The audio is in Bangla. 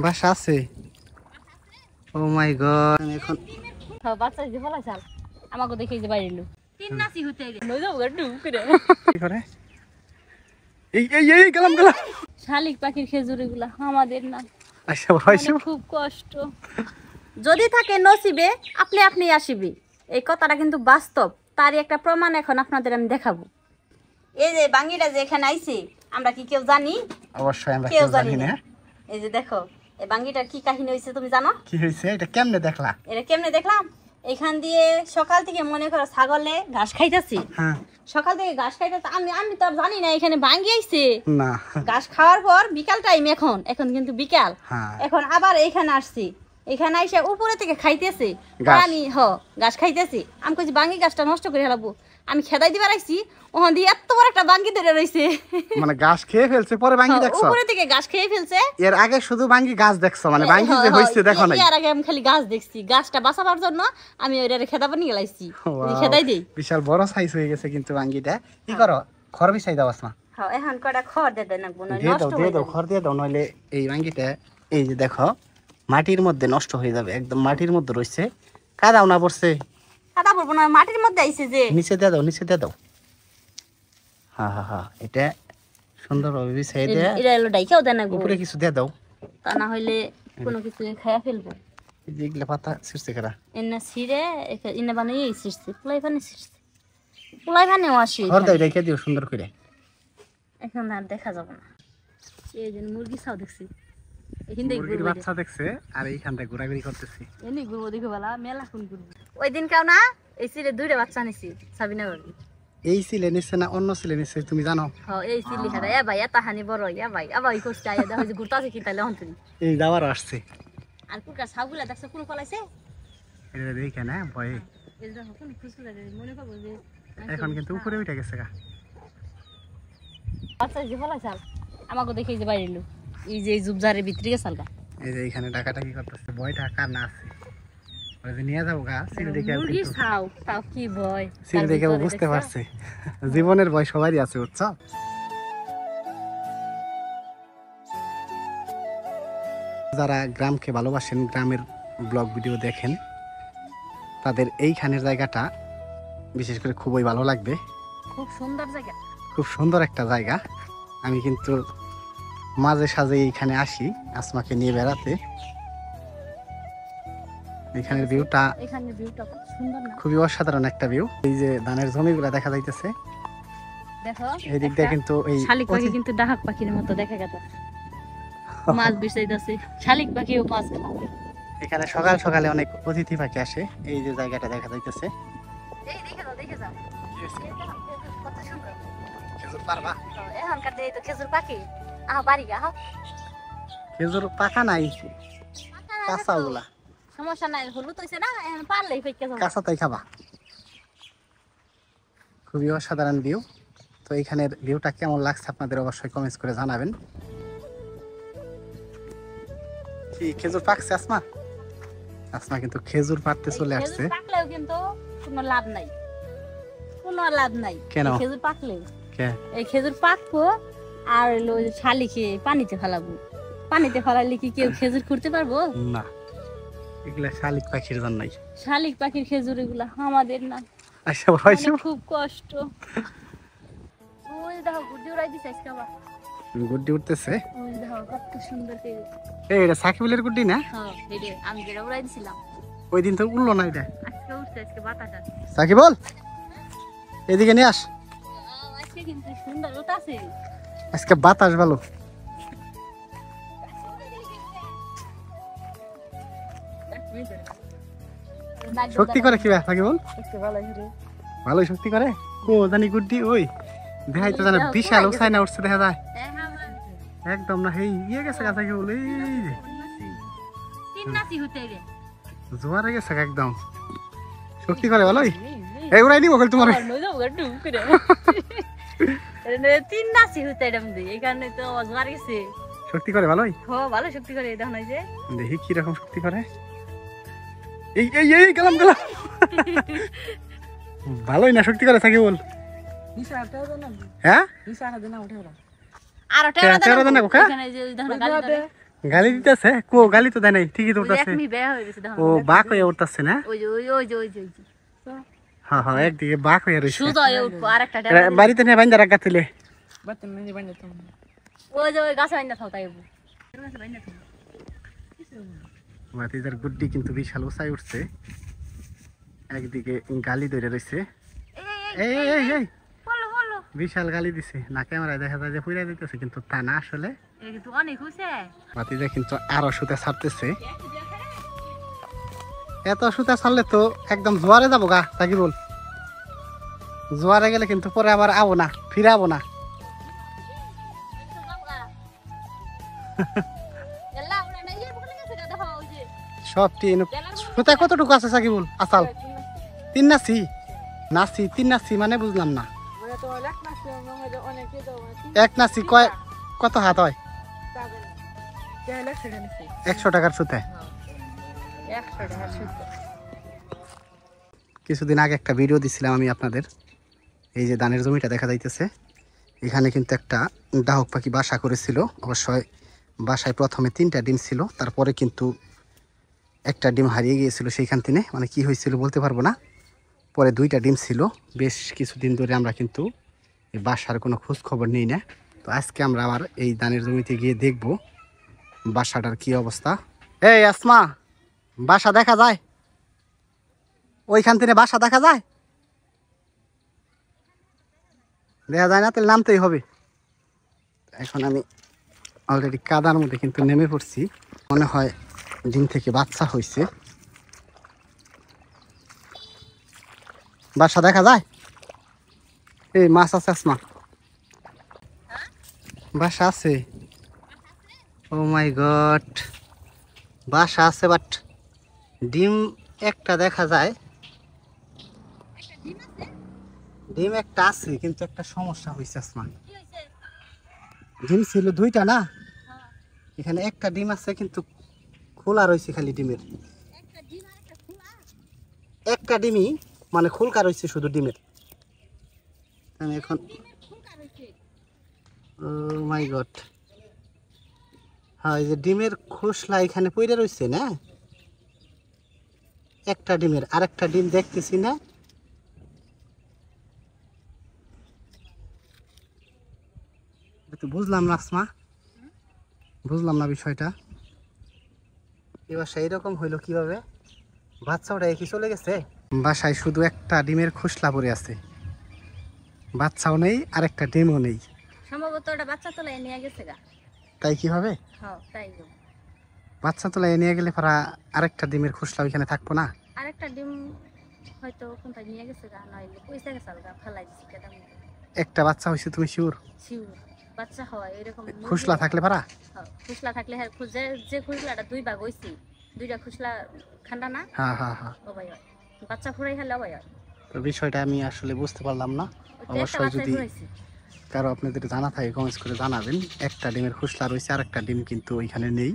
বাসা আছে। ও মাই গড, এখন বাচ্চা যে ফলাইছাল আমাকে দেখে যে বাইরে এলো তিন নাসি হতে নই যাবো গাড্ডু করে কি করে? এই গেলাম। শালিক পাখির খেজুর এগুলা আমাদের না। আচ্ছা ভাইসু, খুব কষ্ট। যদি থাকে নসিবে আপনি আপনি আসিবি, এই কথাটা কিন্তু বাস্তব। তারই একটা প্রমাণ এখন আপনাদের আমি দেখাবো। এই যে বাঙ্গিটা যে এখানে আইছে, আমরা কি কেউ জানি? অবশ্যই আমরা কেউ জানি না। এই যে দেখো এই বাঙ্গিটার কি কাহিনী হয়েছে তুমি জানো? কি হয়েছে? এটা কেমনে দেখলা? এটা কেমনে দেখলাম, এখান দিয়ে সকাল থেকে মনে করো ছাগলে ঘাস খাইতেছি। হ্যাঁ, সকাল থেকে ঘাস খাইতেছে, আমি তো আর জানি না এখানে বাঙ্গি আইছে। না, ঘাস খাওয়ার পর বিকাল টাইম, এখন কিন্তু বিকাল। হ্যাঁ, এখন আবার এইখানে আসছি, এখানে এসে উপরে থেকে খাইতেছে। আমি ঘাস খাইতেছি, আমি কইছি বাঙ্গি গাছটা নষ্ট করে হেলাবো, আমি খেদাই দিবার আইছি, ওখান দিয়ে এত বড় একটা বাঙ্গি ধরে রইছে। মানে ঘাস খেয়ে ফেলছে, পরে বাঙ্গি দেখছো? উপরে থেকে ঘাস খেয়ে ফেলছে। এর আগে শুধু বাঙ্গি গাছ দেখছো, মানে বাঙ্গি যে হইছে দেখো নাই? এর আগে আমি খালি গাছ দেখছি, গাছটা বাঁচাবার জন্য আমি ওইটারে খেদাবার নিয়ে গেলাইছি, খেদাই দেই। বিশাল বড় সাইজ হয়ে গেছে কিন্তু বাঙ্গিটা। কি করো, খড় বিছাই দাও আসমা? হ্যাঁ, এখন কটা খড় দিয়ে দেন, দিয়ে দাও, খড় দিয়ে দাও, নইলে এই বাঙ্গিটা এই যে দেখো মাটির মধ্যে নষ্ট হয়ে যাবে। একদম মাটির মধ্যে রইছে, কাদাও না পড়ছে? কাদা পড়বো না, মাটির মধ্যে আইছে যে। নিচে দিয়ে দাও, নিচে দিয়ে দাও। হ্যাঁ, এটা সুন্দরভাবে বিছাই দিয়ে এটা হলো ডাইখাও দেন, উপরে কিছু দিয়ে দাও, তা না হইলে কোনো কিছু খাইয়া ফেলবো। এই যে এগুলা পাতা ছিঁড়ছে কারা? এনে ছিঁড়ে এনে বানিয়ে ছিঁড়ছে, পোলাই পানি ছিঁড়ছে, পোলাই পানিও আসি। খড় দাও, রেখে দিও সুন্দর করে। এখন আর দেখা যাবে না। এই যে মুরগি ছাও দেখছি, মুরগির বাচ্চা দেখছে, আর এইখানটা ঘোরাঘুরি করতেছি। এনে ঘুরবো দেখো বেলা মেলা কোন ঘুরবো। ওই দিন কাও না এই ছিঁড়ে দুইটা বাচ্চা নিছি সাবিনা বাড়ি। এই ছিলে নিচ্ছে না অন্য ছিলে নিচ্ছে তুমি জানো? হ্যাঁ, এই ছিলি হারা এ ভাই এত হানি বড় ইয়া ভাই আবার এই কোস্টা আয়া দেখো যে ঘুরতাছে কি তাইলে হন্তরি এই যাওয়ার আসছে। আর কুকা ছাগুলা দেখছ কোন ফলাইছে এটা দেখে না ভয়ে। এই দেখো কোন খুশি লাগে মনে করব যে এখন কিন্তু উপরে উঠে গেছে গা। বাচ্চা যে ফলাইছাল আমাকে দেখে যে বাইরে এলো, এই যে জুবজারের ভিতরে গেছাল গা। এই যে এখানে টাকাটা কি করতেছে, ভয়টা কার না আছে? ওই যে নিয়ে যাও গা, সিল দেখে মুরগি ছাও তাও কি ভয়, সিল দেখে বুঝতে পারছে জীবনের ভয় সবারই আছে, বুঝছো? যারা গ্রামকে ভালোবাসেন, গ্রামের ব্লগ ভিডিও দেখেন, তাদের এইখানের জায়গাটা বিশেষ করে খুবই ভালো লাগবে। খুব সুন্দর জায়গা, খুব সুন্দর একটা জায়গা। আমি কিন্তু মাঝে সাঝে এইখানে আসি আসমাকে নিয়ে বেড়াতে। এখানের ভিউটা খুব সুন্দর না? খুবই অসাধারণ একটা ভিউ। এই যে ধানের জমিগুলা দেখা যাইতেছে, দেখো এই দিক দিয়ে কিন্তু এই শালিক পাখি কিন্তু ডাহাক পাখির মতো দেখা গেছে, মাছ বিছাইতেছে। শালিক পাখিও মাছ খায়। এখানে সকাল সকালে অনেক অতিথি পাখি আসে। এই যে জায়গাটা দেখা যাইতেছে, এই দেখে যাও কত সুন্দর। খেজুর পারবা? এখনকার এই তো খেজুর পাখি আহ বাড়ি গা। খেজুর পাকা নাই, কাঁচা গুলা। সমস্যা নাই, হলুদ হইছে না, এখন পারলেই ফেকে যাবে, কাঁচা তাই খাবা। খুবই অসাধারণ ভিউ। তো এখানের ভিউটা কেমন লাগছে আপনাদের অবশ্যই কমেন্টস করে জানাবেন। কি খেজুর পাকছে আসমা? আসমা কিন্তু খেজুর পাড়তে চলে আসছে। খেজুর পাকলেও কিন্তু কোনো লাভ নাই, কোনো লাভ নাই। কেন? খেজুর পাকলে কে? এই খেজুর পাকবো আর হলো শালিকে পানিতে ফেলাবো। পানিতে ফেলালে কি কেউ খেজুর খুঁড়তে পারবো? না, এগুলা শালিক পাখির জন্যই। শালিক পাখির খেজুর এগুলা আমাদের না। আচ্ছা ভাইসু, খুব কষ্ট। ওই দেখো গুড্ডি উড়াই দিছে আজকে আবার। গুড্ডি উঠতেছে। ওই দেখো কত সুন্দর করে। এই এটা সাকিবুলের গুড্ডি না? হ্যাঁ, এই যে আমি যেটা উড়াই দিছিলাম ওই দিন তো উড়লো না এটা। আজকে উঠছে, আজকে বাতাস আছে। সাকিবুল এদিকে নিয়ে আস, আজকে কিন্তু সুন্দর উঠাছে। আজকে বাতাস ভালো। শক্তি করে কি সাকিবুল? ভালোই শক্তি করে। ও জানি গুড্ডি ওই দেখাই তো জানে বিশাল উসাই না উঠছে দেখা যায় একদম। না হেই ইয়ে গেছে গা সাকিবুল, এই যে জোয়ারে গেছে একদম। শক্তি করে ভালোই। এই উড়াই দিব তোমার। শক্তি করে ভালোই, ভালো শক্তি করে। দেখি কি রকম শক্তি করে। এই এই এই গেলাম গেলাম। ভালোই না শক্তি করে সাকিবুল। হ্যাঁ, গালি দিতেছে কো গালি তো দেয় নাই ঠিকই তো উঠতেছে একমি বেয়া হয়ে গেছে ও বাক হয়ে উঠতেছে না ওই যে ওই যে হ্যাঁ হ্যাঁ একদিকে বাক হয়ে রয়েছে সুজা উঠবো আরেকটা বাড়িতে নিয়ে বাইন্দা রাখা তুলে ওই যে ওই গাছে বাইন্দা থাও তাই ভাতিজার গুড্ডি কিন্তু বিশাল উঁচাই উঠছে একদিকে গালি ধরে রয়েছে এই এই এই এই বলো বলো বিশাল গালি দিছে না ক্যামেরায় দেখা যায় যে পুইরা দিতেছে কিন্তু তা না আসলে এই কিন্তু অনেক হইছে ভাতিজা কিন্তু আরো সুতা ছাড়তেছে এত সুতা ছাড়লে তো একদম জোয়ারে যাবো গা তাকি বল জোয়ারে গেলে কিন্তু পরে আবার আবো না ফিরে আবো না সব টিন সুতা কতটুকু আছে সাকিবুল আসাল 3 নাসি নাসি 3 নাসি মানে বুঝলাম না 1 নাসি কত হাত হয় 100 টাকার সুতা কিছুদিন আগে একটা ভিডিও দিছিলাম আমি আপনাদের এই যে ধানের জমিটা দেখা যাইতেছে এখানে কিন্তু একটা ডাহক পাখি বাসা করেছিল অবশ্যই বাসায় প্রথমে 3টা ডিম ছিল তারপরে কিন্তু একটা ডিম হারিয়ে গিয়েছিল সেইখান থেকে মানে কি হয়েছিল বলতে পারবো না পরে 2টা ডিম ছিল বেশ কিছুদিন ধরে আমরা কিন্তু এই বাসার কোনো খোঁজ খবর নেই না তো আজকে আমরা আবার এই ধানের জমিতে গিয়ে দেখব বাসাটার কি অবস্থা এই আসমা বাসা দেখা যায় ওইখান থেকে বাসা দেখা যায় দেখা যায় না তাহলে নামতেই হবে এখন আমি অলরেডি কাদার মধ্যে কিন্তু নেমে পড়ছি মনে হয় ডিম থেকে বাচ্চা হয়েছে বাসা দেখা যায় এই মাছ আছে আসমা বাসা আছে ও মাই গড বাসা আছে বাট ডিম একটা দেখা যায় ডিম একটা আছে কিন্তু একটা সমস্যা হয়েছে আসমা ডিম ছিল 2টা না এখানে একটা ডিম আছে কিন্তু খোলা রয়েছে খালি ডিমের একটা ডিমই মানে খুলকা রয়েছে শুধু ডিমের আমি এখন ও মাই গড হ্যাঁ এই যে ডিমের খোসলা এখানে পড়ে রয়েছে না একটা ডিমের আরেকটা ডিম দেখতেছি না বুঝলাম না আসমা বুঝলাম না বিষয়টা এবার সেই রকম হইলো কিভাবে বাচ্চা ওটা একই চলে গেছে বাসায় শুধু একটা ডিমের খোসলা পড়ে আছে বাচ্চাও নেই আর একটা ডিমও নেই সম্ভবত ওটা বাচ্চা তোলাই নিয়ে গেছে গা তাই কি হবে হ্যাঁ তাই বাচ্চা তোলাই নিয়ে গেলে পরা আরেকটা ডিমের খোসলা ওইখানে থাকবো না আরেকটা ডিম হয়তো কোনটা নিয়ে গেছে গা নইলে পয়সা গেছে গা ফেলাই দিছে কেডা একটা বাচ্চা হইছে তুমি শিওর শিওর বাচ্চা হয় এরকম খোসলা থাকলে পারা খুশলা থাকলে হ্যাঁ খুঁজে যে খুশলাটা 2 ভাগ হইছে 2টা খুশলা খান্ডা না হ্যাঁ হ্যাঁ হ্যাঁ ও ভাই বাচ্চা ফুরাই খেলে ভাই তো বিষয়টা আমি আসলে বুঝতে পারলাম না অবশ্যই যদি কারো আপনাদের জানা থাকে কমেন্টস করে জানাবেন একটা ডিমের খোসলা রয়েছে আর একটা ডিম কিন্তু ওইখানে নেই